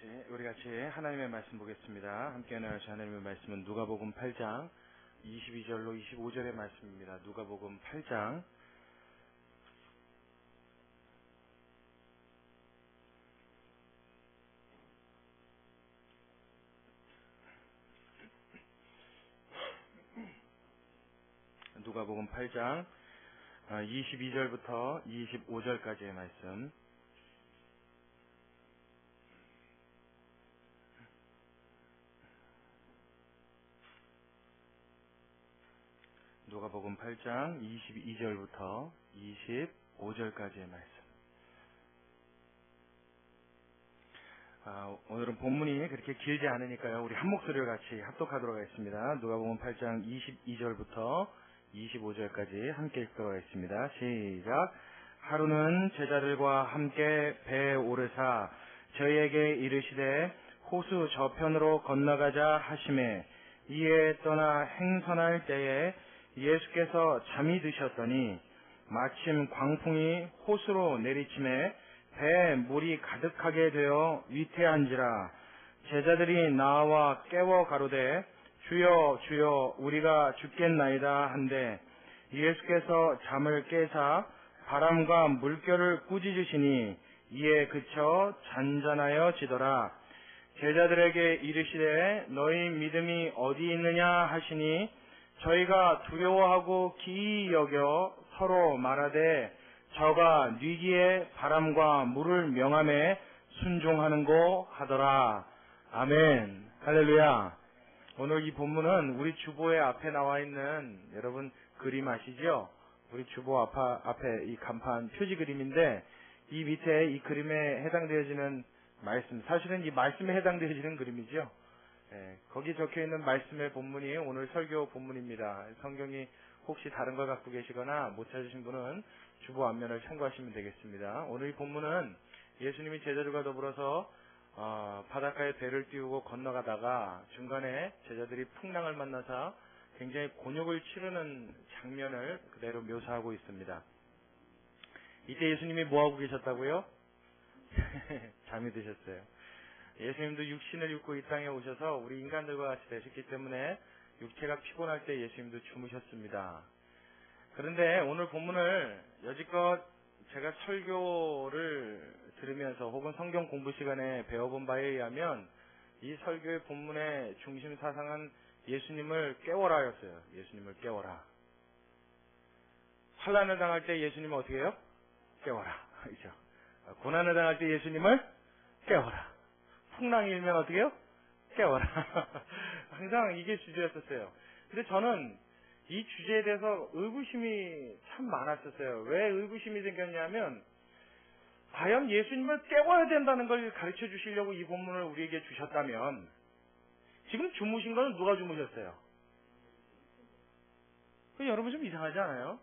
우리 같이 하나님의 말씀 보겠습니다. 함께 나누실 하나님의 말씀은 누가복음 8장 22절로 25절의 말씀입니다. 누가복음 8장 누가복음 8장 22절부터 25절까지의 말씀. 누가복음 8장 22절부터 25절까지의 말씀. 오늘은 본문이 그렇게 길지 않으니까요. 우리 한 목소리를 같이 합독하도록 하겠습니다. 누가복음 8장 22절부터 25절까지 함께 읽도록 하겠습니다. 시작. 하루는 제자들과 함께 배에 오르사 저희에게 이르시되 호수 저편으로 건너가자 하시매 이에 떠나 행선할 때에 예수께서 잠이 드셨더니 마침 광풍이 호수로 내리침에 배에 물이 가득하게 되어 위태한지라. 제자들이 나와 깨워 가로되 주여 주여 우리가 죽겠나이다 한데 예수께서 잠을 깨사 바람과 물결을 꾸짖으시니 이에 그쳐 잔잔하여 지더라. 제자들에게 이르시되 너희 믿음이 어디 있느냐 하시니 저희가 두려워하고 기이 여겨 서로 말하되 저가 뉘기에 바람과 물을 명함에 순종하는고 하더라. 아멘. 할렐루야. 오늘 이 본문은 우리 주보의 앞에 나와 있는 여러분 그림 아시죠? 우리 주보 앞에 이 간판 표지 그림인데 이 밑에 이 그림에 해당되어지는 말씀, 사실은 이 말씀에 해당되어지는 그림이죠. 거기 적혀있는 말씀의 본문이 오늘 설교 본문입니다. 성경이 혹시 다른 걸 갖고 계시거나 못 찾으신 분은 주보 앞면을 참고하시면 되겠습니다. 오늘 이 본문은 예수님이 제자들과 더불어서 바닷가에 배를 띄우고 건너가다가 중간에 제자들이 풍랑을 만나서 굉장히 곤욕을 치르는 장면을 그대로 묘사하고 있습니다. 이때 예수님이 뭐하고 계셨다고요? 잠이 드셨어요. 예수님도 육신을 입고 이 땅에 오셔서 우리 인간들과 같이 되셨기 때문에 육체가 피곤할 때 예수님도 주무셨습니다. 그런데 오늘 본문을 여지껏 제가 설교를 들으면서 혹은 성경 공부 시간에 배워본 바에 의하면 이 설교의 본문의 중심 사상은 예수님을 깨워라였어요. 예수님을 깨워라. 환난을 당할 때 예수님은 어떻게 해요? 깨워라. 그렇죠? 고난을 당할 때 예수님을 깨워라. 풍랑이 일면 어떻게 해요? 깨워라. 항상 이게 주제였었어요. 근데 저는 이 주제에 대해서 의구심이 참 많았었어요. 왜 의구심이 생겼냐면 과연 예수님을 깨워야 된다는 걸 가르쳐 주시려고 이 본문을 우리에게 주셨다면 지금 주무신 건 누가 주무셨어요? 여러분 좀 이상하지 않아요?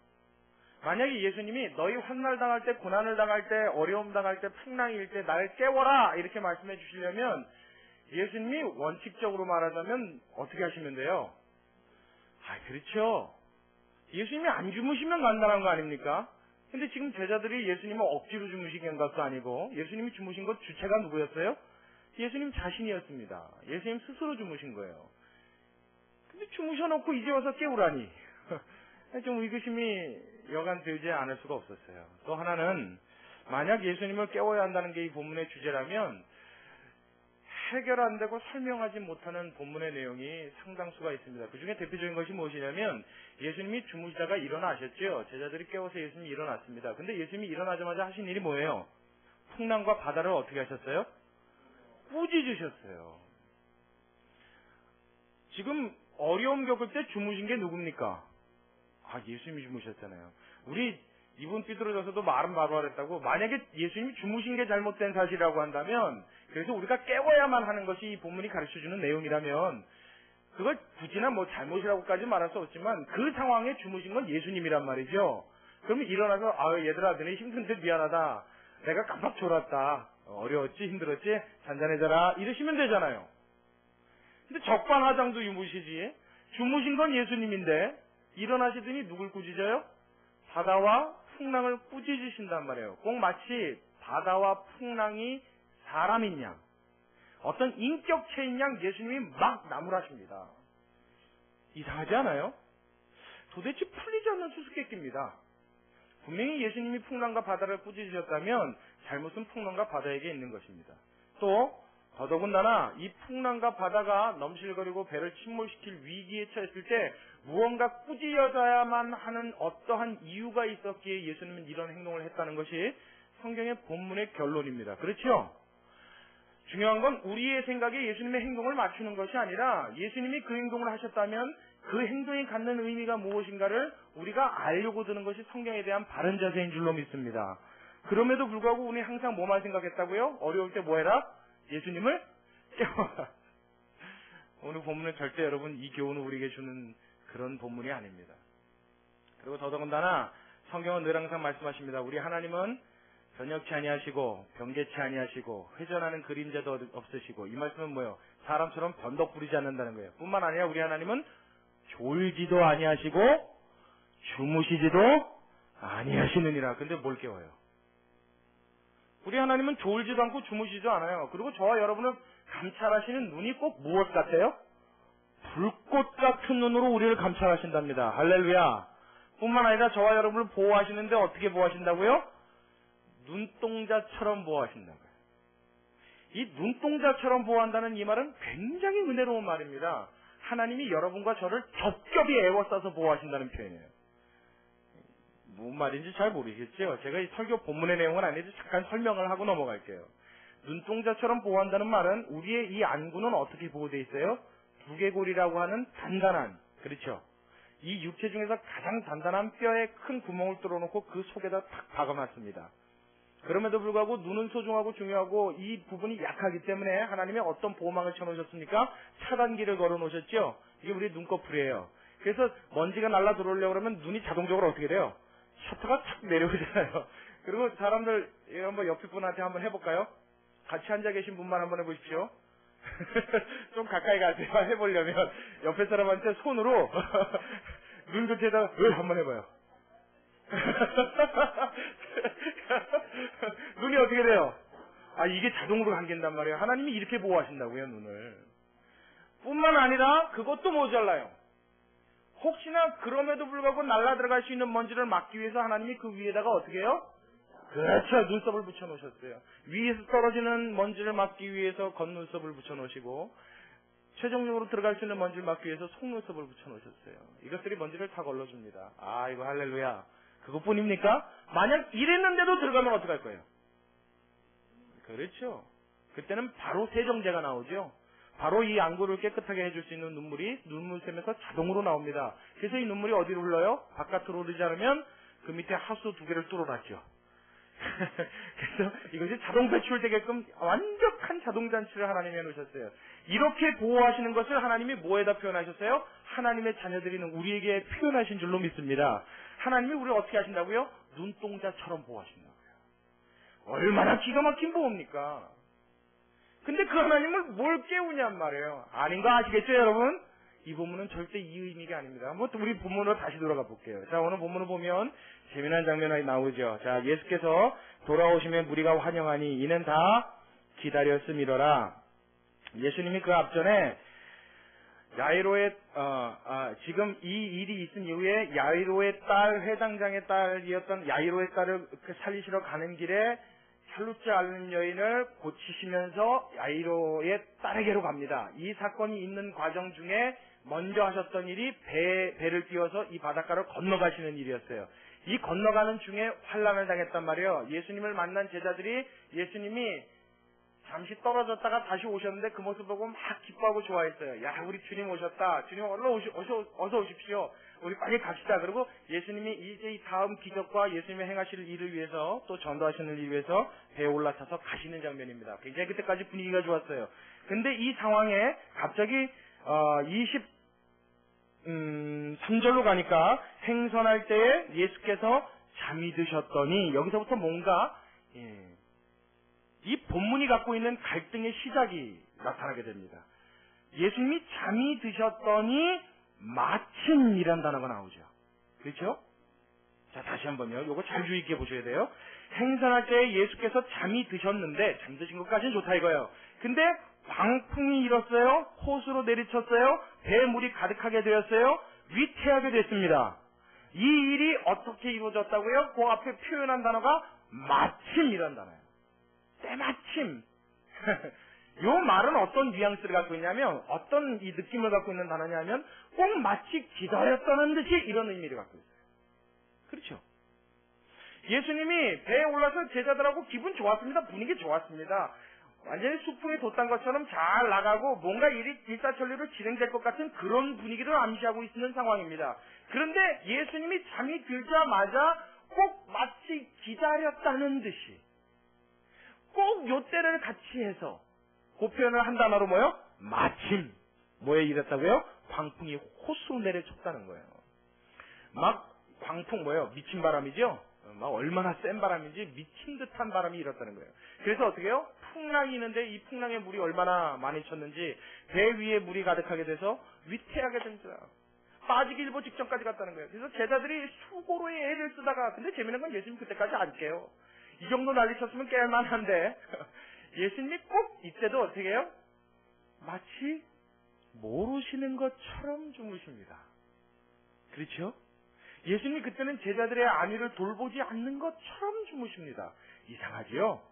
만약에 예수님이 너희 환난 당할 때, 고난을 당할 때, 어려움 당할 때, 풍랑일 때 나를 깨워라 이렇게 말씀해 주시려면 예수님이 원칙적으로 말하자면 어떻게 하시면 돼요? 그렇죠. 예수님이 안 주무시면 간단한 거 아닙니까? 근데 지금 제자들이 예수님을 억지로 주무시게 한 것도 아니고 예수님이 주무신 것 주체가 누구였어요? 예수님 자신이었습니다. 예수님 스스로 주무신 거예요. 근데 주무셔놓고 이제 와서 깨우라니 좀 의구심이 여간 들지 않을 수가 없었어요. 또 하나는 만약 예수님을 깨워야 한다는 게 이 본문의 주제라면 해결 안 되고 설명하지 못하는 본문의 내용이 상당수가 있습니다. 그 중에 대표적인 것이 무엇이냐면 예수님이 주무시다가 일어나셨죠. 제자들이 깨워서 예수님이 일어났습니다. 근데 예수님이 일어나자마자 하신 일이 뭐예요? 풍랑과 바다를 어떻게 하셨어요? 꾸짖으셨어요. 지금 어려움 겪을 때 주무신 게 누굽니까? 예수님이 주무셨잖아요. 우리 이분 삐뚤어져서도 말은 바로 하랬다고. 만약에 예수님이 주무신 게 잘못된 사실이라고 한다면 그래서 우리가 깨워야만 하는 것이 이 본문이 가르쳐주는 내용이라면 그걸 굳이나 잘못이라고까지 말할 수 없지만 그 상황에 주무신 건 예수님이란 말이죠. 그러면 일어나서 얘들아 너네 힘든데 미안하다. 내가 깜빡 졸았다. 어려웠지 힘들었지 잔잔해져라 이러시면 되잖아요. 근데 적반하장도 유무시지. 주무신 건 예수님인데 일어나시더니 누굴 꾸짖어요? 바다와 풍랑을 꾸짖으신단 말이에요. 꼭 마치 바다와 풍랑이 사람인 양. 어떤 인격체인 양 예수님이 막 나무라십니다. 이상하지 않아요? 도대체 풀리지 않는 수수께끼입니다. 분명히 예수님이 풍랑과 바다를 꾸짖으셨다면 잘못은 풍랑과 바다에게 있는 것입니다. 또 더더군다나 이 풍랑과 바다가 넘실거리고 배를 침몰시킬 위기에 처했을 때 무언가 꾸짖어야만 하는 어떠한 이유가 있었기에 예수님은 이런 행동을 했다는 것이 성경의 본문의 결론입니다. 그렇죠? 중요한 건 우리의 생각에 예수님의 행동을 맞추는 것이 아니라 예수님이 그 행동을 하셨다면 그 행동이 갖는 의미가 무엇인가를 우리가 알려고 드는 것이 성경에 대한 바른 자세인 줄로 믿습니다. 그럼에도 불구하고 우리는 항상 뭐만 생각했다고요? 어려울 때 뭐 해라? 예수님을 깨워라. 오늘 본문은 절대 여러분 이 교훈을 우리에게 주는 그런 본문이 아닙니다. 그리고 더더군다나 성경은 늘 항상 말씀하십니다. 우리 하나님은 변혁치 아니하시고 변개치 아니하시고 회전하는 그림자도 없으시고, 이 말씀은 뭐예요? 사람처럼 변덕 부리지 않는다는 거예요. 뿐만 아니라 우리 하나님은 졸지도 아니하시고 주무시지도 아니하시느니라. 근데 뭘 깨워요? 우리 하나님은 졸지도 않고 주무시지도 않아요. 그리고 저와 여러분을 감찰하시는 눈이 꼭 무엇 같아요? 불꽃 같은 눈으로 우리를 감찰하신답니다. 할렐루야. 뿐만 아니라 저와 여러분을 보호하시는데 어떻게 보호하신다고요? 눈동자처럼 보호하신다고요. 이 눈동자처럼 보호한다는 이 말은 굉장히 은혜로운 말입니다. 하나님이 여러분과 저를 겹겹이 애워싸서 보호하신다는 표현이에요. 무슨 말인지 잘 모르겠죠? 제가 이 설교 본문의 내용은 아니지 잠깐 설명을 하고 넘어갈게요. 눈동자처럼 보호한다는 말은 우리의 이 안구는 어떻게 보호되어 있어요? 두개골이라고 하는 단단한, 그렇죠? 이 육체 중에서 가장 단단한 뼈에 큰 구멍을 뚫어놓고 그 속에다 탁 박아놨습니다. 그럼에도 불구하고 눈은 소중하고 중요하고 이 부분이 약하기 때문에 하나님이 어떤 보호막을 쳐놓으셨습니까? 차단기를 걸어놓으셨죠? 이게 우리 눈꺼풀이에요. 그래서 먼지가 날라 들어오려고 그러면 눈이 자동적으로 어떻게 돼요? 셔터가 탁 내려오잖아요. 그리고 사람들 한번 옆에 분한테 한번 해볼까요? 같이 앉아 계신 분만 한번 해보십시오. 좀 가까이 가세요. 해보려면 옆에 사람한테 손으로 눈 곁에다가 한번 해봐요. 눈이 어떻게 돼요? 아, 이게 자동으로 감긴단 말이에요. 하나님이 이렇게 보호하신다고요, 눈을. 뿐만 아니라 그것도 모자라요. 혹시나 그럼에도 불구하고 날라 들어갈 수 있는 먼지를 막기 위해서 하나님이 그 위에다가 어떻게 해요? 그렇죠. 눈썹을 붙여놓으셨어요. 위에서 떨어지는 먼지를 막기 위해서 겉눈썹을 붙여놓으시고, 최종적으로 들어갈 수 있는 먼지를 막기 위해서 속눈썹을 붙여놓으셨어요. 이것들이 먼지를 다 걸러줍니다. 아, 이거 할렐루야. 그것뿐입니까? 만약 이랬는데도 들어가면 어떡할 거예요? 그렇죠. 그때는 바로 세정제가 나오죠. 바로 이 안구를 깨끗하게 해줄 수 있는 눈물이 눈물샘에서 자동으로 나옵니다. 그래서 이 눈물이 어디로 흘러요? 바깥으로 흐르지 않으면 그 밑에 하수 2개를 뚫어놨죠. 그래서 이것이 자동 배출되게끔 완벽한 자동장치를 하나님이 해놓으셨어요. 이렇게 보호하시는 것을 하나님이 뭐에다 표현하셨어요? 하나님의 자녀들이는 우리에게 표현하신 줄로 믿습니다. 하나님이 우리를 어떻게 하신다고요? 눈동자처럼 보호하신다고요. 얼마나 기가 막힌 보호입니까? 근데 그 하나님을 뭘 깨우냔 말이에요. 아닌 거 아시겠죠, 여러분? 이 본문은 절대 이 의미가 아닙니다. 한번 또 우리 본문으로 다시 돌아가 볼게요. 자, 오늘 본문을 보면 재미난 장면이 나오죠. 자, 예수께서 돌아오시면 무리가 환영하니 이는 다 기다렸음이로라. 예수님이 그 앞전에 야이로의 지금 이 일이 있은 이후에 야이로의 딸, 회당장의 딸이었던 야이로의 딸을 살리시러 가는 길에 혈루증 앓는 여인을 고치시면서 야이로의 딸에게로 갑니다. 이 사건이 있는 과정 중에 먼저 하셨던 일이 배를 띄워서 이 바닷가를 건너가시는 일이었어요. 이 건너가는 중에 환난을 당했단 말이에요. 예수님을 만난 제자들이 예수님이 잠시 떨어졌다가 다시 오셨는데 그 모습 보고 막 기뻐하고 좋아했어요. 야, 우리 주님 오셨다. 주님 어서 오십시오. 우리 빨리 갑시다. 그리고 예수님이 이제 이 다음 기적과 예수님이 행하실 일을 위해서 또 전도하시는 일을 위해서 배에 올라타서 가시는 장면입니다. 굉장히 그때까지 분위기가 좋았어요. 근데 이 상황에 갑자기 23절로 가니까 행선할 때에 예수께서 잠이 드셨더니 여기서부터 뭔가 이 본문이 갖고 있는 갈등의 시작이 나타나게 됩니다. 예수님이 잠이 드셨더니 마침이란 단어가 나오죠. 그렇죠? 자, 다시 한번요. 요거 잘 주의 있게 보셔야 돼요. 행선할 때 예수께서 잠이 드셨는데 잠드신 것까지는 좋다 이거예요. 근데 광풍이 일었어요. 호수로 내리쳤어요. 배에 물이 가득하게 되었어요. 위태하게 됐습니다. 이 일이 어떻게 이루어졌다고요? 그 앞에 표현한 단어가 마침이란 단어예요. 때마침. 요 말은 어떤 뉘앙스를 갖고 있냐면, 어떤 이 느낌을 갖고 있는 단어냐면, 꼭 마치 기다렸다는 듯이 이런 의미를 갖고 있어요. 그렇죠? 예수님이 배에 올라서 제자들하고 기분 좋았습니다. 분위기 좋았습니다. 완전히 수풍이 돋단 것처럼 잘 나가고 뭔가 일이 일사천리로 진행될 것 같은 그런 분위기를 암시하고 있는 상황입니다. 그런데 예수님이 잠이 들자마자 꼭 마치 기다렸다는 듯이 꼭 요 때를 같이 해서 그 표현을 한 단어로 뭐요? 마침. 뭐에 이랬다고요? 광풍이 호수로 내려쳤다는 거예요. 막 광풍 뭐예요? 미친 바람이죠? 막 얼마나 센 바람인지 미친 듯한 바람이 일었다는 거예요. 그래서 어떻게 해요? 풍랑이 있는데 이 풍랑의 물이 얼마나 많이 쳤는지 배 위에 물이 가득하게 돼서 위태하게 된 거야. 빠지기 일보 직전까지 갔다는 거예요. 그래서 제자들이 수고로의 애를 쓰다가, 근데 재미있는 건 예수님 그때까지 안 깨요. 이 정도 난리 쳤으면 깰 만한데 예수님이 꼭 이때도 어떻게 해요? 마치 모르시는 것처럼 주무십니다. 그렇죠? 예수님이 그때는 제자들의 안위를 돌보지 않는 것처럼 주무십니다. 이상하지요?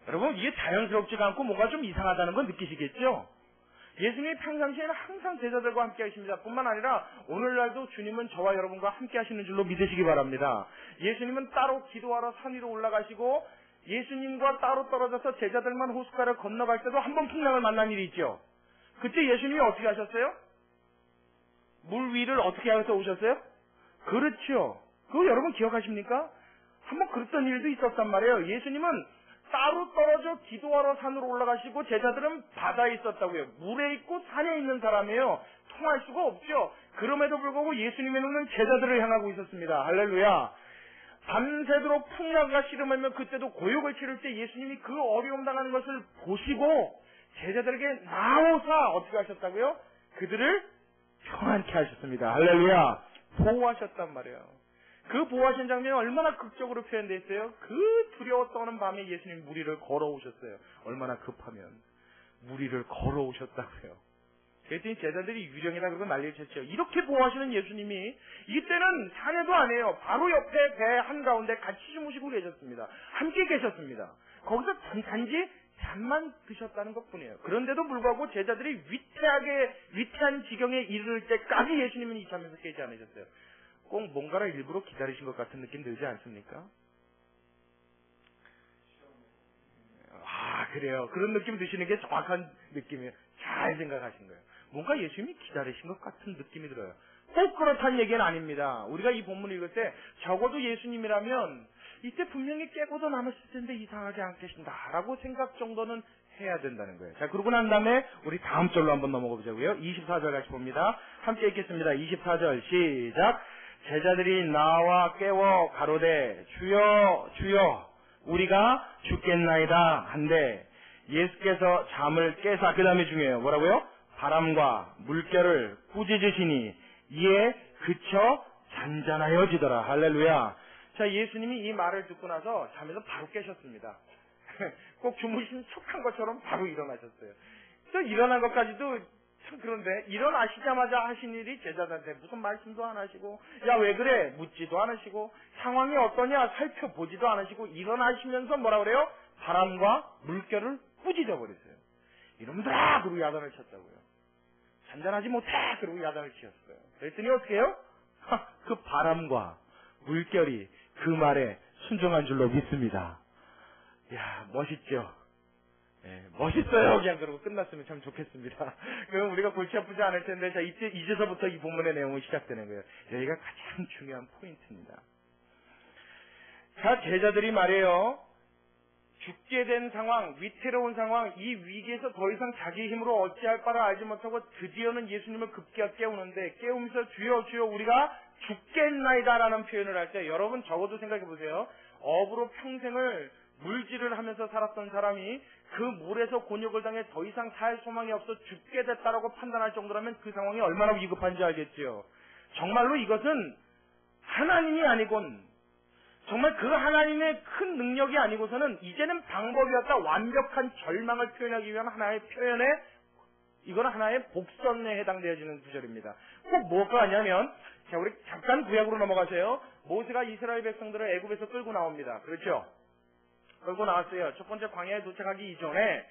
여러분, 이게 자연스럽지가 않고 뭔가 좀 이상하다는 건 느끼시겠죠? 예수님이 평상시에는 항상 제자들과 함께 하십니다. 뿐만 아니라 오늘날도 주님은 저와 여러분과 함께 하시는 줄로 믿으시기 바랍니다. 예수님은 따로 기도하러 산 위로 올라가시고 예수님과 따로 떨어져서 제자들만 호숫가를 건너갈 때도 한 번 풍랑을 만난 일이 있죠. 그때 예수님이 어떻게 하셨어요? 물 위를 어떻게 하셔서 오셨어요? 그렇죠. 그거 여러분 기억하십니까? 한번 그랬던 일도 있었단 말이에요. 예수님은 따로 떨어져 기도하러 산으로 올라가시고 제자들은 바다에 있었다고요. 물에 있고 산에 있는 사람이에요. 통할 수가 없죠. 그럼에도 불구하고 예수님의 눈은 제자들을 향하고 있었습니다. 할렐루야. 밤새도록 풍랑과 씨름하며 그때도 고역을 치를 때 예수님이 그 어려움 당하는 것을 보시고 제자들에게 나오사 어떻게 하셨다고요? 그들을 평안케 하셨습니다. 할렐루야. 보호하셨단 말이에요. 그 보호하신 장면이 얼마나 극적으로 표현되어 있어요. 그 두려워 떠는 밤에 예수님 무리를 걸어오셨어요. 얼마나 급하면 무리를 걸어오셨다고요. 그랬더니 제자들이 유령이다 그러고 난리를 쳤죠. 이렇게 보호하시는 예수님이 이때는 산에도 아니에요. 바로 옆에 배 한가운데 같이 주무시고 계셨습니다. 함께 계셨습니다. 거기서 단지 잠만 드셨다는 것뿐이에요. 그런데도 불구하고 제자들이 위태한 지경에 이르를 때까지 예수님은 이 잠에서 깨지 않으셨어요. 꼭 뭔가를 일부러 기다리신 것 같은 느낌 들지 않습니까? 아, 그래요. 그런 느낌 드시는 게 정확한 느낌이에요. 잘 생각하신 거예요. 뭔가 예수님이 기다리신 것 같은 느낌이 들어요. 꼭 그렇다는 얘기는 아닙니다. 우리가 이 본문을 읽을 때 적어도 예수님이라면 이때 분명히 깨고도 남았을 텐데 이상하게 안 계신다라고 생각 정도는 해야 된다는 거예요. 자, 그러고 난 다음에 우리 다음 절로 한번 넘어가 보자고요. 24절 같이 봅니다. 함께 읽겠습니다. 24절 시작. 제자들이 나와 깨워 가로되 주여 주여 우리가 죽겠나이다 한데 예수께서 잠을 깨사, 그 다음에 중요해요. 뭐라고요? 바람과 물결을 꾸짖으시니 이에 그쳐 잔잔하여지더라. 할렐루야. 자, 예수님이 이 말을 듣고 나서 잠에서 바로 깨셨습니다. 꼭 주무신 척한 것처럼 바로 일어나셨어요. 또 일어난 것까지도 참 그런데 일어나시자마자 하신 일이 제자들한테 무슨 말씀도 안 하시고 야 왜 그래 묻지도 않으시고 상황이 어떠냐 살펴보지도 않으시고 일어나시면서 뭐라 그래요? 바람과 물결을 꾸짖어 버렸어요. 이놈들아! 그러고 야단을 쳤다고요. 잔잔하지 못해! 그러고 야단을 치었어요. 그랬더니 어떻게 해요? 그 바람과 물결이 그 말에 순종한 줄로 믿습니다. 이야, 멋있죠? 네, 멋있어요. 그냥 그러고 끝났으면 참 좋겠습니다. 그럼 우리가 골치 아프지 않을 텐데, 자, 이제서부터 이 본문의 내용이 시작되는 거예요. 여기가 가장 중요한 포인트입니다. 자, 제자들이 말해요. 죽게 된 상황, 위태로운 상황, 이 위기에서 더 이상 자기 힘으로 어찌할 바를 알지 못하고 드디어는 예수님을 급기야 깨우는데, 깨우면서 주여 주여 우리가 죽겠나이다라는 표현을 할 때 여러분 적어도 생각해 보세요. 업으로 평생을 물질을 하면서 살았던 사람이 그 물에서 곤욕을 당해 더 이상 살 소망이 없어 죽게 됐다라고 판단할 정도라면 그 상황이 얼마나 위급한지 알겠지요. 정말로 이것은 하나님이 아니곤 정말 그 하나님의 큰 능력이 아니고서는 이제는 방법이었다. 완벽한 절망을 표현하기 위한 하나의 표현에 이거는 하나의 복선에 해당되어지는 구절입니다. 꼭 뭐가 하냐면 자 우리 잠깐 구약으로 넘어가세요. 모세가 이스라엘 백성들을 애굽에서 끌고 나옵니다. 그렇죠? 끌고 나왔어요. 첫 번째 광야에 도착하기 이전에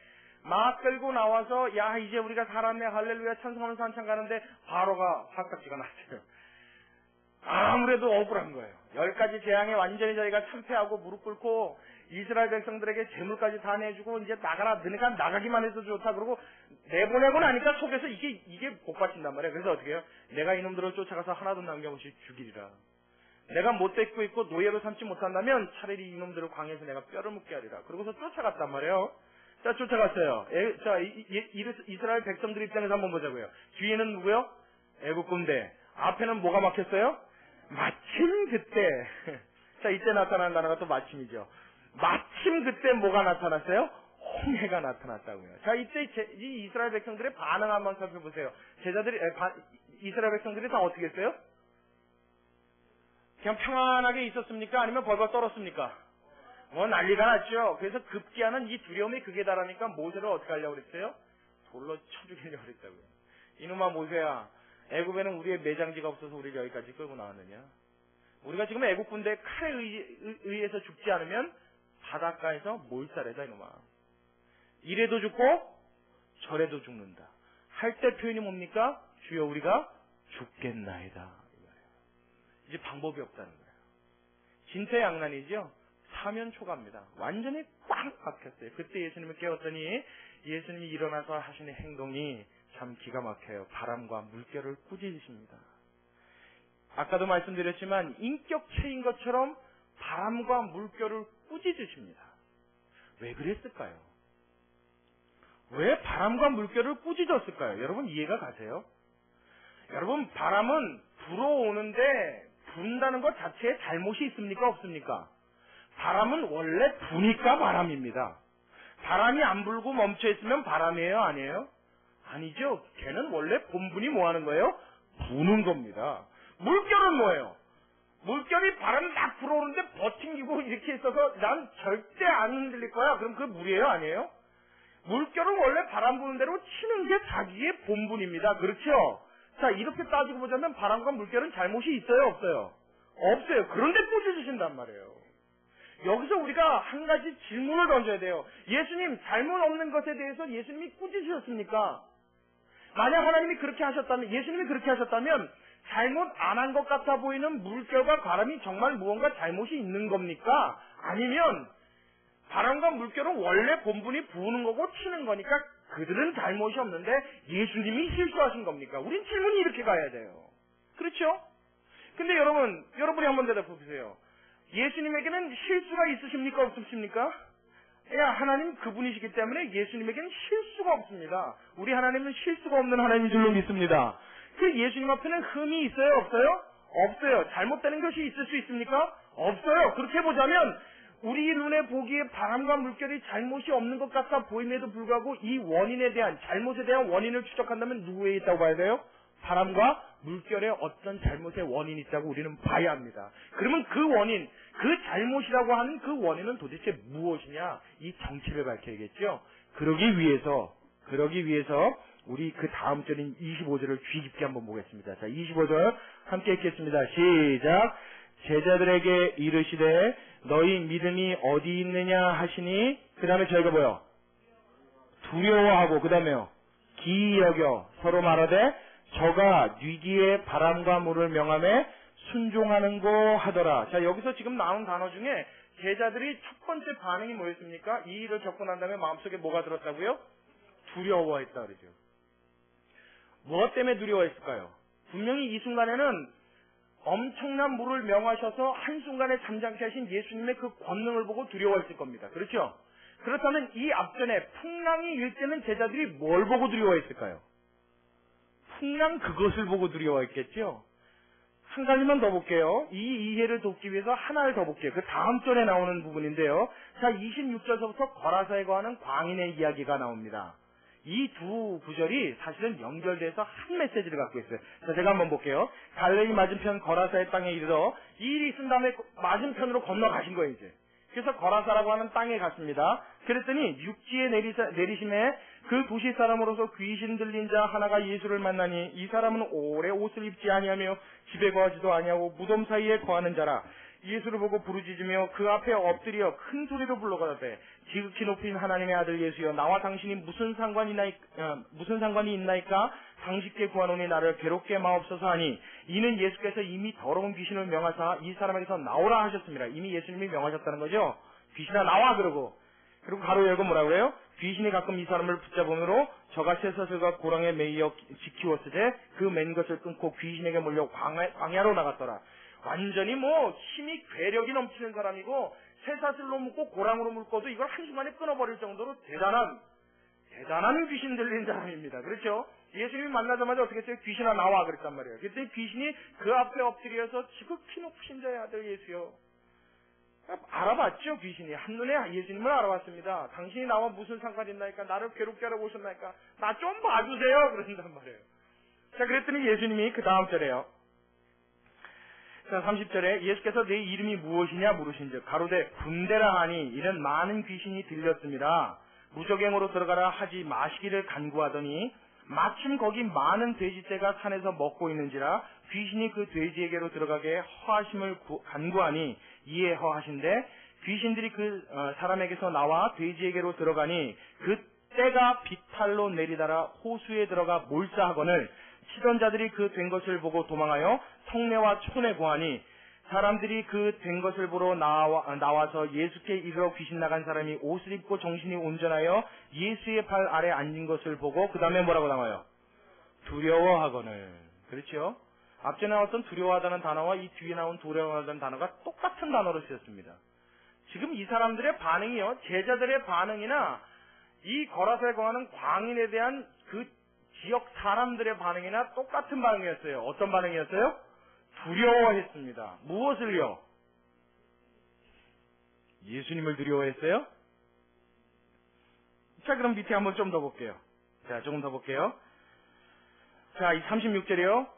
막 끌고 나와서 야 이제 우리가 살았네 할렐루야 찬송하면서 한참 가는데 바로가 화딱지가 났어요. 아무래도 억울한 거예요. 10가지 재앙에 완전히 저희가 참패하고 무릎 꿇고 이스라엘 백성들에게 재물까지 다 내주고 이제 나가라 너네가 나가기만 해도 좋다 그러고 내보내고 나니까 속에서 이게 복받친단 말이에요. 그래서 어떻게 해요? 내가 이놈들을 쫓아가서 하나도 남겨없이 죽이리라. 내가 못 데리고 있고 노예로 삼지 못한다면 차라리 이놈들을 광야에서 내가 뼈를 묻게 하리라. 그러고서 쫓아갔단 말이에요. 자 쫓아갔어요. 이스라엘 백성들 입장에서 한번 보자고요. 뒤에는 누구요? 애국 군대. 앞에는 뭐가 막혔어요? 마침 그때 자 이때 나타나는 단어가 또 마침이죠. 마침 그때 뭐가 나타났어요? 홍해가 나타났다고요. 자 이때 이 이스라엘 백성들의 반응 한번 살펴보세요. 이스라엘 백성들이 다 어떻게 했어요? 그냥 평안하게 있었습니까? 아니면 벌벌 떨었습니까? 난리가 났죠. 그래서 급기야는 이 두려움이 극에 달하니까 모세를 어떻게 하려고 그랬어요? 돌로 쳐 죽이려고 그랬다고요. 이놈아 모세야, 애굽에는 우리의 매장지가 없어서 우리를 여기까지 끌고 나왔느냐? 우리가 지금 애국 군대의 칼에 의해서 죽지 않으면 바닷가에서 몰살해다 이놈아. 이래도 죽고 저래도 죽는다. 할 때 표현이 뭡니까? 주여 우리가 죽겠나이다. 이제 방법이 없다는 거예요. 진퇴양난이죠. 사면초가입니다. 완전히 꽉 막혔어요. 그때 예수님을 깨웠더니 예수님이 일어나서 하시는 행동이 참 기가 막혀요. 바람과 물결을 꾸짖으십니다. 아까도 말씀드렸지만 인격체인 것처럼 바람과 물결을 꾸짖으십니다. 왜 그랬을까요? 왜 바람과 물결을 꾸짖었을까요? 여러분 이해가 가세요? 여러분 바람은 불어오는데 분다는 것 자체에 잘못이 있습니까? 없습니까? 바람은 원래 부니까 바람입니다. 바람이 안 불고 멈춰있으면 바람이에요? 아니에요? 아니죠. 걔는 원래 본분이 뭐 하는 거예요? 부는 겁니다. 물결은 뭐예요? 물결이 바람이 막 불어오는데 버팅기고 이렇게 있어서 난 절대 안 흔들릴 거야. 그럼 그게 물이에요? 아니에요? 물결은 원래 바람 부는 대로 치는 게 자기의 본분입니다. 그렇죠? 자, 이렇게 따지고 보자면 바람과 물결은 잘못이 있어요? 없어요? 없어요. 그런데 꾸짖으신단 말이에요. 여기서 우리가 한 가지 질문을 던져야 돼요. 예수님, 잘못 없는 것에 대해서 예수님이 꾸짖으셨습니까? 만약 하나님이 그렇게 하셨다면, 예수님이 그렇게 하셨다면 잘못 안 한 것 같아 보이는 물결과 바람이 정말 무언가 잘못이 있는 겁니까? 아니면 바람과 물결은 원래 본분이 부는 거고 치는 거니까 그들은 잘못이 없는데 예수님이 실수하신 겁니까? 우린 질문이 이렇게 가야 돼요. 그렇죠? 근데 여러분이 한번 대답해 보세요. 예수님에게는 실수가 있으십니까? 없으십니까? 하나님 그분이시기 때문에 예수님에게는 실수가 없습니다. 우리 하나님은 실수가 없는 하나님인 줄로 믿습니다. 그 예수님 앞에는 흠이 있어요? 없어요? 없어요. 잘못되는 것이 있을 수 있습니까? 없어요. 그렇게 보자면 우리 눈에 보기에 바람과 물결이 잘못이 없는 것 같아 보임에도 불구하고 이 원인에 대한, 잘못에 대한 원인을 추적한다면 누구에 있다고 봐야 돼요? 바람과 물결에 어떤 잘못의 원인이 있다고 우리는 봐야 합니다. 그러면 그 원인, 그 잘못이라고 하는 그 원인은 도대체 무엇이냐? 이 정체를 밝혀야겠죠? 그러기 위해서 우리 그 다음 절인 25절을 주의 깊게 한번 보겠습니다. 자, 25절 함께 읽겠습니다. 시작. 제자들에게 이르시되 너희 믿음이 어디 있느냐 하시니 그 다음에 저희가 뭐요? 두려워하고 그 다음에요? 기이 여겨 서로 말하되 저가 뉘기에 바람과 물을 명함에 순종하는고 하더라. 자, 여기서 지금 나온 단어 중에 제자들이 첫 번째 반응이 뭐였습니까? 이 일을 겪고 난 다음에 마음속에 뭐가 들었다고요? 두려워했다 그러죠. 무엇 때문에 두려워했을까요? 분명히 이 순간에는 엄청난 물을 명하셔서 한순간에 잠잠케 하신 예수님의 그 권능을 보고 두려워했을 겁니다. 그렇죠? 그렇다면 이 앞전에 풍랑이 일 때는 제자들이 뭘 보고 두려워했을까요? 풍랑 그것을 보고 두려워했겠죠? 한 가지만 더 볼게요. 이 이해를 돕기 위해서 하나를 더 볼게요. 그 다음 절에 나오는 부분인데요. 자, 26절서부터 거라사에 거하는 광인의 이야기가 나옵니다. 이 두 구절이 사실은 연결돼서 한 메시지를 갖고 있어요. 자, 제가 한번 볼게요. 갈릴리 맞은편 거라사의 땅에 이르러 이 일이 있은 다음에 맞은편으로 건너가신 거예요, 이제. 그래서 거라사라고 하는 땅에 갔습니다. 그랬더니 육지에 내리심에 그 도시 사람으로서 귀신 들린 자 하나가 예수를 만나니 이 사람은 오래 옷을 입지 아니하며 집에 거하지도 아니하고 무덤 사이에 거하는 자라. 예수를 보고 부르짖으며 그 앞에 엎드려 큰 소리로 불러가되 지극히 높인 하나님의 아들 예수여, 나와 당신이 무슨 상관이 있나이까? 당신께 구하노니 나를 괴롭게 마옵소서 하니, 이는 예수께서 이미 더러운 귀신을 명하사 이 사람에게서 나오라 하셨습니다. 이미 예수님이 명하셨다는 거죠. 귀신아 나와 그러고. 그리고 가로 열고 뭐라 그래요? 귀신이 가끔 이 사람을 붙잡음으로 저가 쇠사슬과 고랑에 매이어 지키웠으되 그 맨 것을 끊고 귀신에게 몰려 광야로 나갔더라. 완전히 힘이 괴력이 넘치는 사람이고, 쇠사슬로 묶고 고랑으로 묶어도 이걸 한순간에 끊어버릴 정도로 대단한 귀신 들린 사람입니다. 그렇죠? 예수님이 만나자마자 어떻게 했어요? 귀신아 나와 그랬단 말이에요. 그랬더니 귀신이 그 앞에 엎드려서 지극히 높으신 자의 아들 예수여. 알아봤죠, 귀신이. 한눈에 예수님을 알아봤습니다. 당신이 나와 무슨 상관이 있나이까? 나를 괴롭게 하러 오셨나이까? 나 좀 봐주세요! 그런단 말이에요. 자, 그랬더니 예수님이 그 다음 절에요. 자, 30절에 예수께서 내 이름이 무엇이냐 물으신즉 가로되 군대라 하니, 이는 많은 귀신이 들렸습니다. 무적행으로 들어가라 하지 마시기를 간구하더니 마침 거기 많은 돼지떼가 산에서 먹고 있는지라 귀신이 그 돼지에게로 들어가게 허하심을 간구하니 이에 허하신데, 귀신들이 그 사람에게서 나와 돼지에게로 들어가니 그 떼가 비탈로 내리달아 호수에 들어가 몰사하거늘 치던 자들이 그 된 것을 보고 도망하여 성내와 촌에 구하니, 사람들이 그 된 것을 보러 나와서 예수께 이르러 귀신 나간 사람이 옷을 입고 정신이 온전하여 예수의 발 아래 앉은 것을 보고 그 다음에 뭐라고 나와요? 두려워하거늘. 그렇죠? 앞전에 나왔던 두려워하다는 단어와 이 뒤에 나온 두려워하다는 단어가 똑같은 단어로 쓰였습니다. 지금 이 사람들의 반응이요, 제자들의 반응이나 이 거라사에 거하는 광인에 대한 그 지역 사람들의 반응이나 똑같은 반응이었어요. 어떤 반응이었어요? 두려워했습니다. 무엇을요? 예수님을 두려워했어요? 자, 그럼 밑에 한번 좀 더 볼게요. 자, 조금 더 볼게요. 자, 이 36절이요.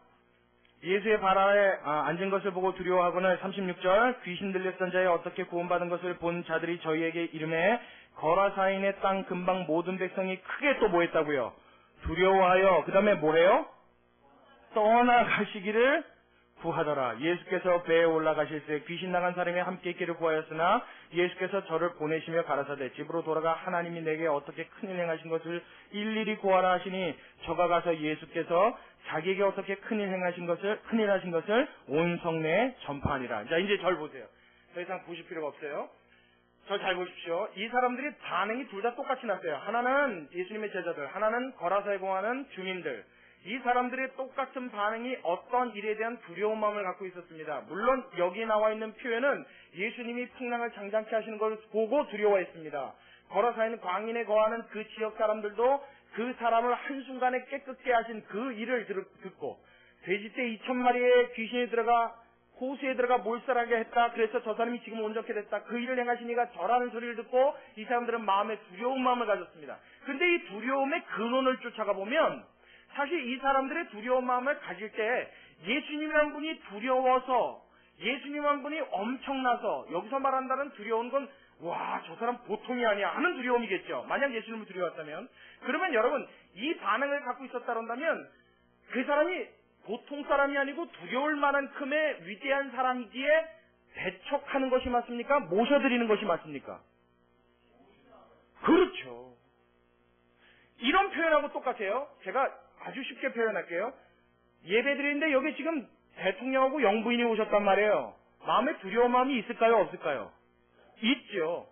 예수의 발 아래 앉은 것을 보고 두려워하고는 36절, 귀신 들렸던 자에 어떻게 구원받은 것을 본 자들이 저희에게 이름에 거라사인의 땅 근방 모든 백성이 크게 또 뭐 했다고요? 두려워하여 그 다음에 뭐해요? 떠나가시기를 구하더라. 예수께서 배에 올라가실 때 귀신 나간 사람이 함께 있기를 구하였으나 예수께서 저를 보내시며 가라사대 집으로 돌아가 하나님이 내게 어떻게 큰일 행하신 것을 일일이 구하라 하시니, 저가 가서 예수께서 자기에게 어떻게 큰일 하신 것을 온 성내에 전파하니라. 자, 이제 절 보세요. 더 이상 보실 필요가 없어요. 저 잘 보십시오. 이 사람들이 반응이 둘 다 똑같이 났어요. 하나는 예수님의 제자들, 하나는 거라사에 거하는 주민들. 이 사람들의 똑같은 반응이 어떤 일에 대한 두려운 마음을 갖고 있었습니다. 물론 여기 나와 있는 표현은 예수님이 풍랑을 장장케 하시는 것을 보고 두려워했습니다. 거라사에는 광인에 거하는 그 지역 사람들도 그 사람을 한순간에 깨끗게 하신 그 일을 듣고, 돼지떼 2,000마리의 귀신이 들어가 호수에 들어가 몰살하게 했다. 그래서 저 사람이 지금 온전케 됐다. 그 일을 행하신 이가 저라는 소리를 듣고 이 사람들은 마음에 두려운 마음을 가졌습니다. 그런데 이 두려움의 근원을 쫓아가 보면 사실 이 사람들의 두려운 마음을 가질 때 예수님 한 분이 두려워서, 예수님 한 분이 엄청나서, 여기서 말한다는 두려운 건 와, 저 사람 보통이 아니야 하는 두려움이겠죠. 만약 예수님을 두려워했다면. 그러면 여러분, 이 반응을 갖고 있었다 그런다면 그 사람이 보통 사람이 아니고 두려울 만큼의 위대한 사람이기에 배척하는 것이 맞습니까? 모셔드리는 것이 맞습니까? 그렇죠. 이런 표현하고 똑같아요. 제가 아주 쉽게 표현할게요. 예배드리는데 여기 지금 대통령하고 영부인이 오셨단 말이에요. 마음에 두려운 마음이 있을까요? 없을까요? 있죠.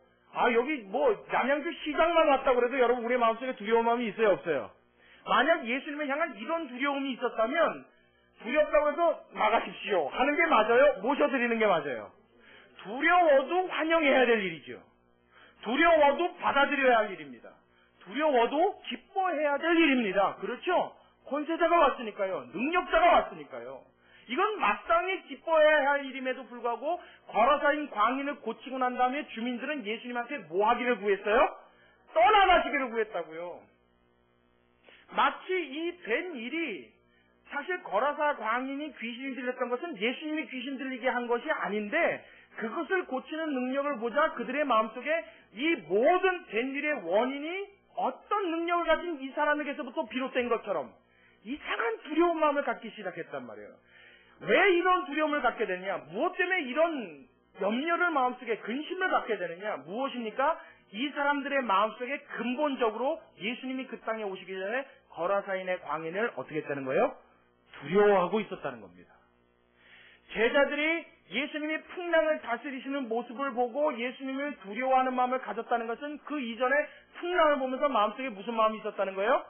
여기 남양주 시장만 왔다고 그래도 여러분 우리 마음속에 두려운 마음이 있어요? 없어요? 만약 예수님을 향한 이런 두려움이 있었다면 두렵다고 해서 나가십시오 하는 게 맞아요? 모셔드리는 게 맞아요? 두려워도 환영해야 될 일이죠. 두려워도 받아들여야 할 일입니다. 두려워도 기뻐해야 될 일입니다. 그렇죠? 권세자가 왔으니까요. 능력자가 왔으니까요. 이건 마땅히 기뻐해야 할 일임에도 불구하고 거라사인 광인을 고치고 난 다음에 주민들은 예수님한테 뭐 하기를 구했어요? 떠나가시기를 구했다고요. 마치 이 된 일이 사실 거라사 광인이 귀신이 들렸던 것은 예수님이 귀신 들리게 한 것이 아닌데 그것을 고치는 능력을 보자 그들의 마음속에 이 모든 된 일의 원인이 어떤 능력을 가진 이 사람에게서부터 비롯된 것처럼 이상한 두려운 마음을 갖기 시작했단 말이에요. 왜 이런 두려움을 갖게 되느냐? 무엇 때문에 이런 염려를 마음속에 근심을 갖게 되느냐? 무엇입니까? 이 사람들의 마음속에 근본적으로 예수님이 그 땅에 오시기 전에 거라사인의 광인을 어떻게 했다는 거예요? 두려워하고 있었다는 겁니다. 제자들이 예수님이 풍랑을 다스리시는 모습을 보고 예수님을 두려워하는 마음을 가졌다는 것은 그 이전에 풍랑을 보면서 마음속에 무슨 마음이 있었다는 거예요?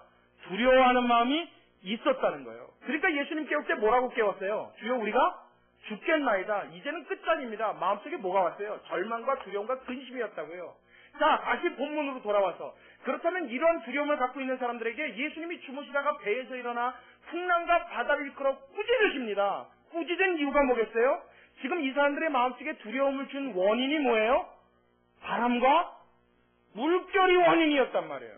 두려워하는 마음이 있었다는 거예요. 그러니까 예수님 깨울 때 뭐라고 깨웠어요? 주여 우리가 죽겠나이다. 이제는 끝장입니다. 마음속에 뭐가 왔어요? 절망과 두려움과 근심이었다고요. 자, 다시 본문으로 돌아와서 그렇다면 이런 두려움을 갖고 있는 사람들에게 예수님이 주무시다가 배에서 일어나 풍랑과 바다를 이끌어 꾸짖으십니다. 꾸짖은 이유가 뭐겠어요? 지금 이 사람들의 마음속에 두려움을 준 원인이 뭐예요? 바람과 물결이 원인이었단 말이에요.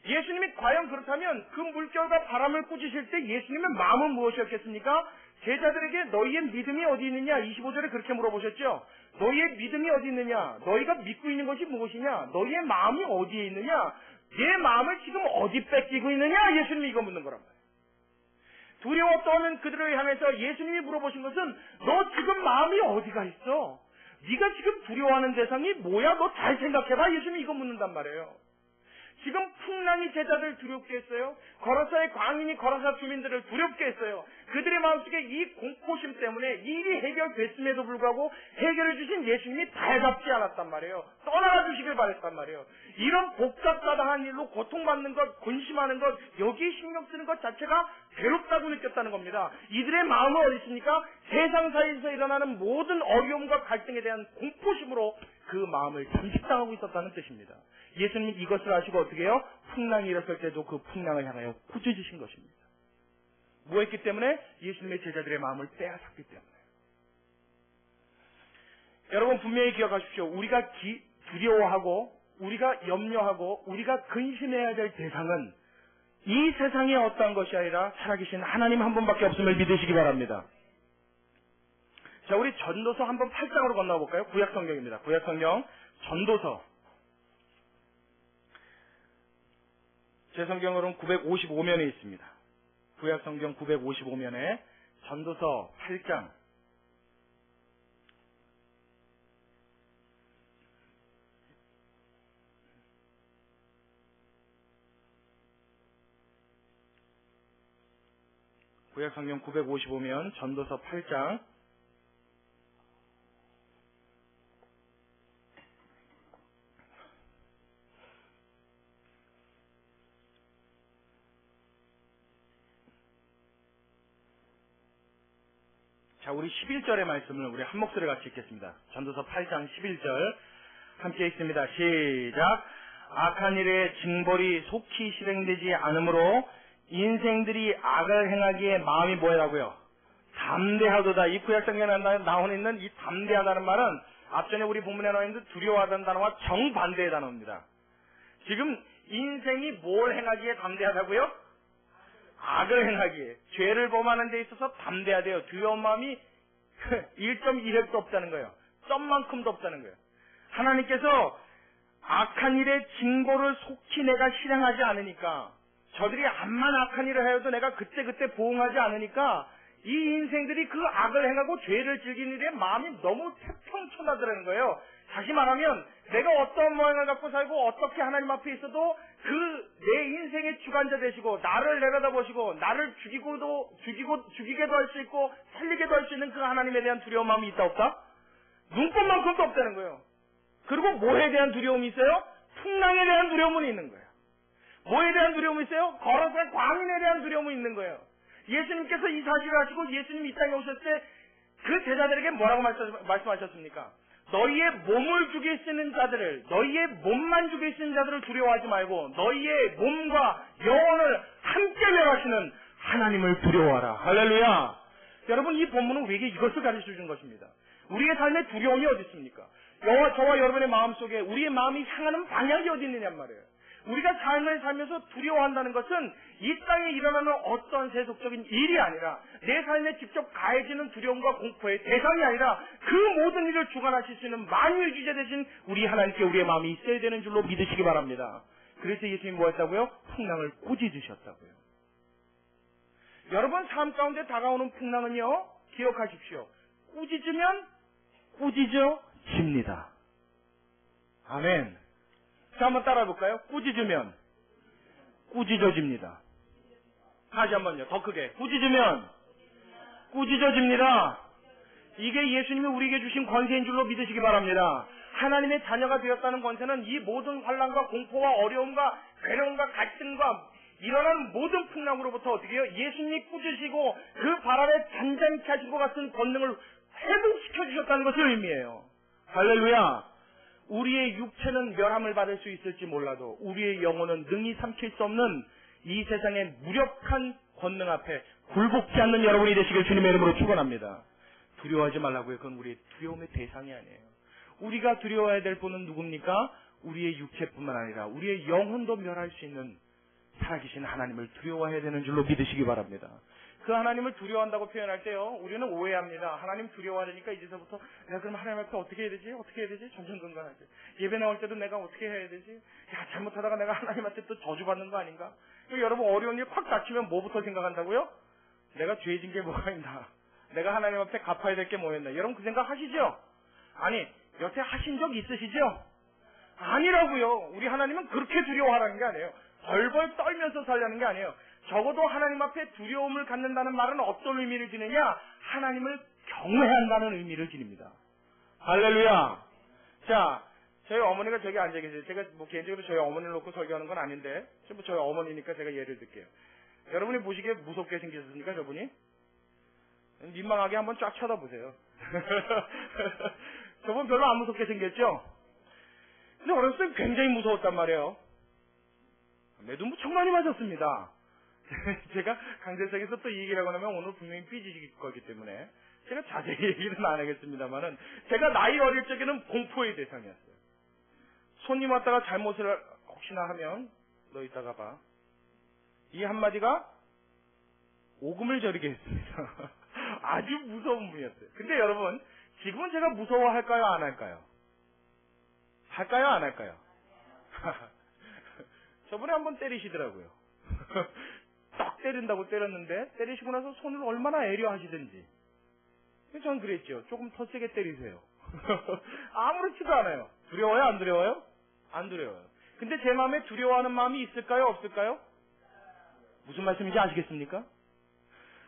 예수님이 과연 그렇다면 그 물결과 바람을 꾸짖으실 때 예수님의 마음은 무엇이었겠습니까? 제자들에게 너희의 믿음이 어디 있느냐? 25절에 그렇게 물어보셨죠? 너희의 믿음이 어디 있느냐? 너희가 믿고 있는 것이 무엇이냐? 너희의 마음이 어디에 있느냐? 내 마음을 지금 어디 뺏기고 있느냐? 예수님이 이거 묻는 거란 말이에요. 두려워 떠는 그들을 향해서 예수님이 물어보신 것은 너 지금 마음이 어디가 있어? 네가 지금 두려워하는 대상이 뭐야? 너 잘 생각해봐. 예수님이 이거 묻는단 말이에요. 지금 풍랑이 제자들을 두렵게 했어요. 거라사의 광인이 거라사 주민들을 두렵게 했어요. 그들의 마음속에 이 공포심 때문에 일이 해결됐음에도 불구하고 해결해 주신 예수님이 달갑지 않았단 말이에요. 떠나가 주시길 바랬단 말이에요. 이런 복잡다당한 일로 고통받는 것, 근심하는 것, 여기에 신경 쓰는 것 자체가 괴롭다고 느꼈다는 겁니다. 이들의 마음은 어디 있습니까? 세상 사이에서 일어나는 모든 어려움과 갈등에 대한 공포심으로 그 마음을 잠식당하고 있었다는 뜻입니다. 예수님이 이것을 아시고 어떻게 해요? 풍랑이 일었을 때도 그 풍랑을 향하여 꾸짖으신 것입니다. 뭐 했기 때문에? 예수님의 제자들의 마음을 빼앗았기 때문에. 여러분 분명히 기억하십시오. 우리가 두려워하고 우리가 염려하고 우리가 근심해야 될 대상은 이 세상에 어떠한 것이 아니라 살아계신 하나님 한 분밖에 없음을 믿으시기 바랍니다. 자, 우리 전도서 한번 8장으로 건너볼까요? 구약성경입니다. 구약성경 전도서. 제 성경으로는 955면에 있습니다. 구약성경 955면에 전도서 8장. 구약성경 955면 전도서 8장. 자, 우리 11절의 말씀을 우리 한 목소리 같이 읽겠습니다. 전도서 8장 11절 함께 읽습니다. 시작. 악한 일에 징벌이 속히 실행되지 않으므로 인생들이 악을 행하기에 마음이 뭐라고요? 담대하도다. 이 구약성경에 나오고 있는 이 담대하다는 말은 앞전에 우리 본문에 나와 있는 두려워하다는 단어와 정반대의 단어입니다. 지금 인생이 뭘 행하기에 담대하다고요? 악을 행하기에, 죄를 범하는 데 있어서 담대하대요. 두려운 마음이 1.1획도 없다는 거예요. 점만큼도 없다는 거예요. 하나님께서 악한 일의 징벌을 속히 내가 실행하지 않으니까, 저들이 암만 악한 일을 하여도 내가 그때그때 보응하지 않으니까 이 인생들이 그 악을 행하고 죄를 즐기는 일에 마음이 너무 태평천하더라는 거예요. 다시 말하면 내가 어떤 모양을 갖고 살고 어떻게 하나님 앞에 있어도 그 내 인생의 주관자 되시고 나를 내려다보시고 나를 죽이게도 할 수 있고 살리게도 할 수 있는 그 하나님에 대한 두려운 마음이 있다 없다? 눈꽃만큼도 없다는 거예요. 그리고 뭐에 대한 두려움이 있어요? 풍랑에 대한 두려움은 있는 거예요. 뭐에 대한 두려움이 있어요? 거라사 광인에 대한 두려움이 있는 거예요. 예수님께서 이 사실을 하시고 예수님이 이 땅에 오셨을 때 그 제자들에게 뭐라고 말씀하셨습니까? 너희의 몸을 죽일 수 있는 자들을, 너희의 몸만 죽일 수 있는 자들을 두려워하지 말고 너희의 몸과 영혼을 함께 멸하시는 하나님을 두려워하라. 할렐루야. 여러분, 이 본문은 우리에게 이것을 가르쳐 주는 것입니다. 우리의 삶에 두려움이 어디 있습니까? 저와 여러분의 마음속에 우리의 마음이 향하는 방향이 어디 있느냔 말이에요. 우리가 삶을 살면서 두려워한다는 것은 이 땅에 일어나는 어떤 세속적인 일이 아니라 내 삶에 직접 가해지는 두려움과 공포의 대상이 아니라 그 모든 일을 주관하실 수 있는 만유의 주제 되신 우리 하나님께 우리의 마음이 있어야 되는 줄로 믿으시기 바랍니다. 그래서 예수님이 뭐 했다고요? 풍랑을 꾸짖으셨다고요. 여러분 삶 가운데 다가오는 풍랑은요, 기억하십시오. 꾸짖으면 꾸짖어집니다. 아멘. 자, 한번 따라해 볼까요? 꾸짖으면 꾸짖어집니다. 다시 한번요. 더 크게. 꾸짖으면 꾸짖어집니다. 이게 예수님이 우리에게 주신 권세인 줄로 믿으시기 바랍니다. 하나님의 자녀가 되었다는 권세는 이 모든 환난과 공포와 어려움과 괴로움과 갈등과 일어나는 모든 풍랑으로부터 어떻게 해요? 예수님이 꾸짖으시고 그 바람에 잔잔케 하신 것 같은 권능을 회복시켜 주셨다는 것을 의미해요. 할렐루야. 우리의 육체는 멸함을 받을 수 있을지 몰라도 우리의 영혼은 능히 삼킬 수 없는 이 세상의 무력한 권능 앞에 굴복지 않는 여러분이 되시길 주님의 이름으로 축원합니다. 두려워하지 말라고요. 그건 우리의 두려움의 대상이 아니에요. 우리가 두려워해야 될 분은 누굽니까? 우리의 육체뿐만 아니라 우리의 영혼도 멸할 수 있는 살아계신 하나님을 두려워해야 되는 줄로 믿으시기 바랍니다. 그 하나님을 두려워한다고 표현할 때요, 우리는 오해합니다. 하나님 두려워하니까 이제서부터 내가 그럼 하나님 앞에 어떻게 해야 되지? 어떻게 해야 되지? 전전긍긍하지. 예배 나올 때도 내가 어떻게 해야 되지? 야, 잘못하다가 내가 하나님한테 또 저주받는 거 아닌가? 여러분 어려운 일 콱 닥치면 뭐부터 생각한다고요? 내가 죄진 게 뭐가 있나? 내가 하나님 앞에 갚아야 될 게 뭐였나? 여러분 그 생각 하시죠? 아니, 여태 하신 적 있으시죠? 아니라고요. 우리 하나님은 그렇게 두려워하라는 게 아니에요. 벌벌 떨면서 살라는 게 아니에요. 적어도 하나님 앞에 두려움을 갖는다는 말은 어떤 의미를 지느냐? 하나님을 경외한다는 의미를 지닙니다. 할렐루야. 자, 저희 어머니가 저기 앉아 계세요. 제가 뭐 개인적으로 저희 어머니를 놓고 설교하는 건 아닌데, 저희 어머니니까 제가 예를 들게요. 여러분이 보시기에 무섭게 생기셨습니까, 저분이? 민망하게 한번 쫙 쳐다보세요. 저분 별로 안 무섭게 생겼죠? 근데 어렸을 때 굉장히 무서웠단 말이에요. 매도 무척 많이 맞았습니다. 제가 강대상에서 또 이 얘기를 하고 나면 오늘 분명히 삐지실 거기 때문에 제가 자세히 얘기는 안 하겠습니다만은, 제가 나이 어릴 적에는 공포의 대상이었어요. 손님 왔다가 잘못을 혹시나 하면 너 이따가 봐. 이 한마디가 오금을 저리게 했습니다. 아주 무서운 분이었어요. 근데 여러분, 지금은 제가 무서워할까요, 안 할까요? 할까요, 안 할까요? 저번에 한번 때리시더라고요. 딱 때린다고 때렸는데, 때리시고 나서 손을 얼마나 애려 하시든지. 전 그랬죠. 조금 더 세게 때리세요. 아무렇지도 않아요. 두려워요, 안 두려워요? 안 두려워요. 근데 제 마음에 두려워하는 마음이 있을까요, 없을까요? 무슨 말씀인지 아시겠습니까?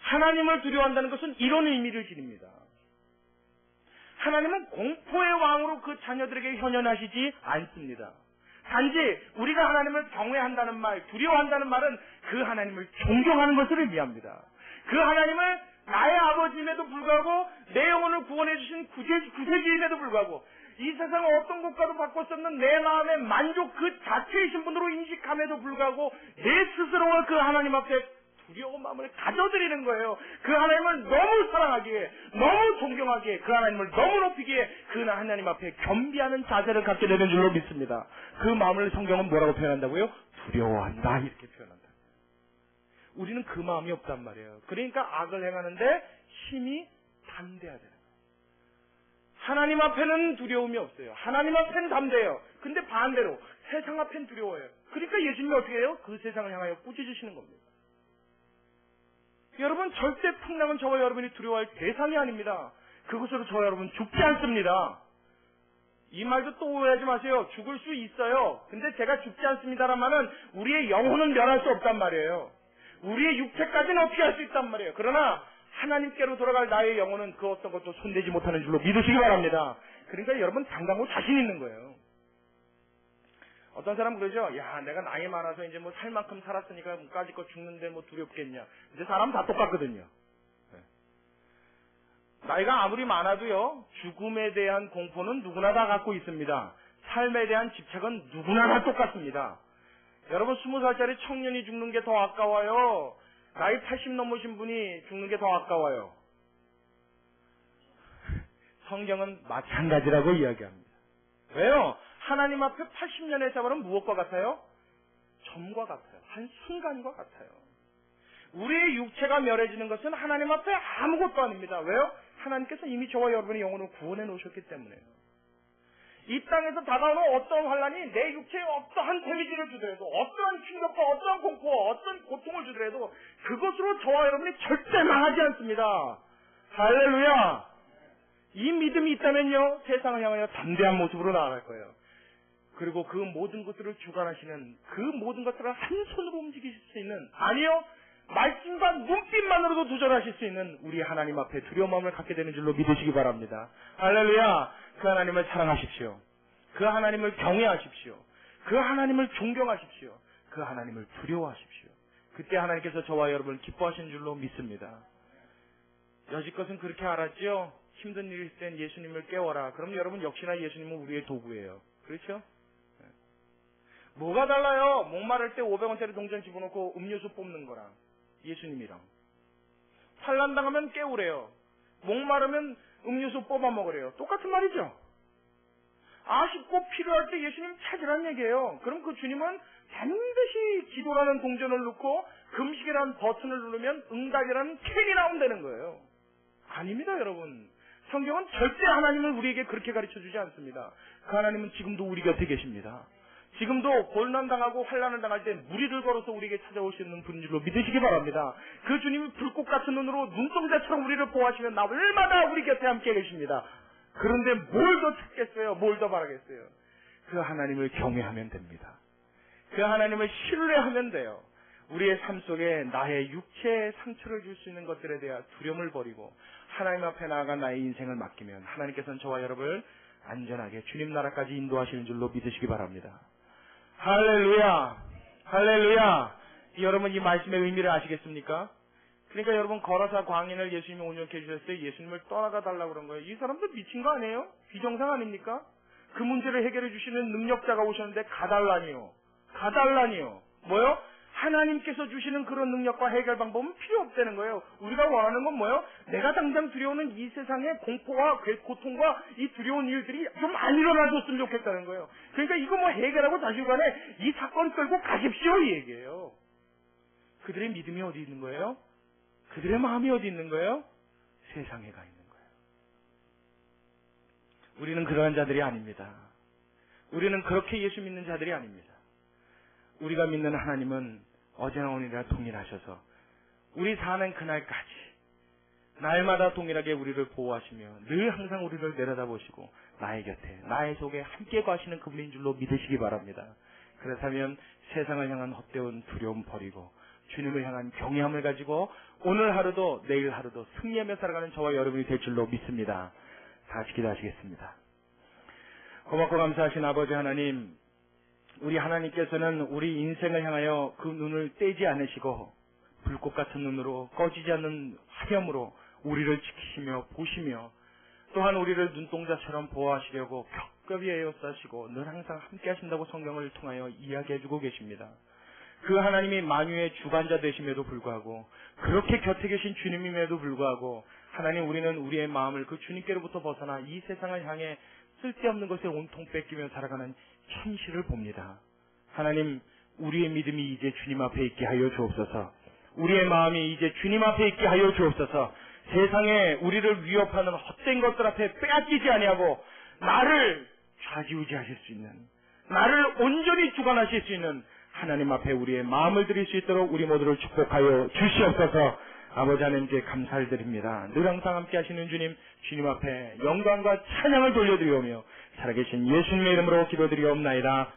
하나님을 두려워한다는 것은 이런 의미를 지닙니다. 하나님은 공포의 왕으로 그 자녀들에게 현현하시지 않습니다. 단지 우리가 하나님을 경외한다는 말, 두려워한다는 말은 그 하나님을 존경하는 것을 의미합니다. 그 하나님을 나의 아버지임에도 불구하고, 내 영혼을 구원해 주신 구세주임에도 불구하고, 이 세상의 어떤 것과도 바꿀 수 없는 내 마음의 만족 그 자체이신 분으로 인식함에도 불구하고 내 스스로가 그 하나님 앞에 두려운 마음을 가져드리는 거예요. 그 하나님을 너무 사랑하기에, 너무 존경하기에, 그 하나님을 너무 높이기에 그 하나님 앞에 겸비하는 자세를 갖게 되는 줄로 믿습니다. 그 마음을 성경은 뭐라고 표현한다고요? 두려워한다, 이렇게 표현한다. 우리는 그 마음이 없단 말이에요. 그러니까 악을 행하는데 힘이 담대해야 되는 거예요. 하나님 앞에는 두려움이 없어요. 하나님 앞에는 담대해요. 근데 반대로 세상 앞에는 두려워해요. 그러니까 예수님이 어떻게 해요? 그 세상을 향하여 꾸짖으시는 겁니다. 여러분, 절대 풍랑은 저와 여러분이 두려워할 대상이 아닙니다. 그것으로 저와 여러분 죽지 않습니다. 이 말도 또 오해하지 마세요. 죽을 수 있어요. 근데 제가 죽지 않습니다란 말은 우리의 영혼은 멸할 수 없단 말이에요. 우리의 육체까지는 어떻게 할 수 있단 말이에요. 그러나 하나님께로 돌아갈 나의 영혼은 그 어떤 것도 손대지 못하는 줄로 믿으시기 바랍니다. 그러니까 여러분 당당하고 자신 있는 거예요. 어떤 사람은 그러죠. 야, 내가 나이 많아서 이제 뭐 살 만큼 살았으니까 까짓거 죽는데 뭐 두렵겠냐. 이제 사람 다 똑같거든요. 네. 나이가 아무리 많아도요, 죽음에 대한 공포는 누구나 다 갖고 있습니다. 삶에 대한 집착은 누구나 다 똑같습니다. 여러분, 20살짜리 청년이 죽는 게 더 아까워요? 나이 80 넘으신 분이 죽는 게 더 아까워요? 성경은 마찬가지라고 이야기합니다. 왜요? 하나님 앞에 80년의 세월은 무엇과 같아요? 점과 같아요. 한 순간과 같아요. 우리의 육체가 멸해지는 것은 하나님 앞에 아무것도 아닙니다. 왜요? 하나님께서 이미 저와 여러분의 영혼을 구원해 놓으셨기 때문에요. 이 땅에서 다가오는 어떤 환란이 내 육체에 어떠한 데미지를 주더라도, 어떠한 충격과 어떠한 공포와 어떤 고통을 주더라도 그것으로 저와 여러분이 절대 망하지 않습니다. 할렐루야! 이 믿음이 있다면요, 세상을 향하여 담대한 모습으로 나아갈 거예요. 그리고 그 모든 것들을 주관하시는, 그 모든 것들을 한 손으로 움직이실 수 있는, 아니요, 말씀과 눈빛만으로도 도전하실 수 있는 우리 하나님 앞에 두려운 마음을 갖게 되는 줄로 믿으시기 바랍니다. 할렐루야! 그 하나님을 사랑하십시오. 그 하나님을 경외하십시오. 그 하나님을 존경하십시오. 그 하나님을 두려워하십시오. 그때 하나님께서 저와 여러분을 기뻐하시는 줄로 믿습니다. 여지껏은 그렇게 알았죠? 힘든 일이 있을 땐 예수님을 깨워라. 그럼 여러분 역시나 예수님은 우리의 도구예요. 그렇죠? 뭐가 달라요? 목마를 때 500원짜리 동전 집어넣고 음료수 뽑는 거랑 예수님이랑. 환난당하면 깨우래요. 목마르면 음료수 뽑아 먹으래요. 똑같은 말이죠. 아쉽고 필요할 때 예수님 찾으란 얘기예요. 그럼 그 주님은 반드시 기도라는 동전을 넣고 금식이라는 버튼을 누르면 응답이라는 캔이 나온다는 거예요. 아닙니다, 여러분. 성경은 절대 하나님을 우리에게 그렇게 가르쳐주지 않습니다. 그 하나님은 지금도 우리 곁에 계십니다. 지금도 고난당하고 환난을 당할 때 무리를 걸어서 우리에게 찾아올 수 있는 분인 줄로 믿으시기 바랍니다. 그 주님이 불꽃 같은 눈으로 눈동자처럼 우리를 보호하시면 날마다 우리 곁에 함께 계십니다. 그런데 뭘 더 찾겠어요? 뭘 더 바라겠어요? 그 하나님을 경외하면 됩니다. 그 하나님을 신뢰하면 돼요. 우리의 삶 속에 나의 육체에 상처를 줄 수 있는 것들에 대한 두려움을 버리고 하나님 앞에 나아가 나의 인생을 맡기면 하나님께서는 저와 여러분을 안전하게 주님 나라까지 인도하시는 줄로 믿으시기 바랍니다. 할렐루야! 할렐루야! 여러분 이 말씀의 의미를 아시겠습니까? 그러니까 여러분 거라사 광인을 예수님이 온전케 해주셨어요. 예수님을 떠나가 달라고 그런 거예요. 이 사람도 미친 거 아니에요? 비정상 아닙니까? 그 문제를 해결해 주시는 능력자가 오셨는데 가달라니요. 가달라니요. 뭐요? 하나님께서 주시는 그런 능력과 해결 방법은 필요 없다는 거예요. 우리가 원하는 건 뭐예요? 내가 당장 두려워하는 이 세상의 공포와 고통과 이 두려운 일들이 좀 안 일어나줬으면 좋겠다는 거예요. 그러니까 이거 뭐 해결하고 자신간에 이 사건 끌고 가십시오 이 얘기예요. 그들의 믿음이 어디 있는 거예요? 그들의 마음이 어디 있는 거예요? 세상에 가 있는 거예요. 우리는 그러한 자들이 아닙니다. 우리는 그렇게 예수 믿는 자들이 아닙니다. 우리가 믿는 하나님은 어제나 오늘이나 동일하셔서 우리 사는 그날까지 날마다 동일하게 우리를 보호하시며 늘 항상 우리를 내려다보시고 나의 곁에 나의 속에 함께 가시는 그분인 줄로 믿으시기 바랍니다. 그렇다면 세상을 향한 헛되운 두려움 버리고 주님을 향한 경외함을 가지고 오늘 하루도 내일 하루도 승리하며 살아가는 저와 여러분이 될 줄로 믿습니다. 다 같이 기도하시겠습니다. 고맙고 감사하신 아버지 하나님, 우리 하나님께서는 우리 인생을 향하여 그 눈을 떼지 않으시고 불꽃 같은 눈으로 꺼지지 않는 화염으로 우리를 지키시며 보시며 또한 우리를 눈동자처럼 보호하시려고 겹겹이 에워싸시고 늘 항상 함께 하신다고 성경을 통하여 이야기해주고 계십니다. 그 하나님이 만유의 주관자 되심에도 불구하고 그렇게 곁에 계신 주님임에도 불구하고 하나님 우리는 우리의 마음을 그 주님께로부터 벗어나 이 세상을 향해 쓸데없는 것에 온통 뺏기며 살아가는 현실을 봅니다. 하나님 우리의 믿음이 이제 주님 앞에 있게 하여 주옵소서. 우리의 마음이 이제 주님 앞에 있게 하여 주옵소서. 세상에 우리를 위협하는 헛된 것들 앞에 빼앗기지 아니하고 나를 좌지우지하실 수 있는, 나를 온전히 주관하실 수 있는 하나님 앞에 우리의 마음을 드릴 수 있도록 우리 모두를 축복하여 주시옵소서. 아버지 하나님께 감사를 드립니다. 늘 항상 함께 하시는 주님 앞에 영광과 찬양을 돌려드리오며 살아계신 예수님의 이름으로 기도드리옵나이다.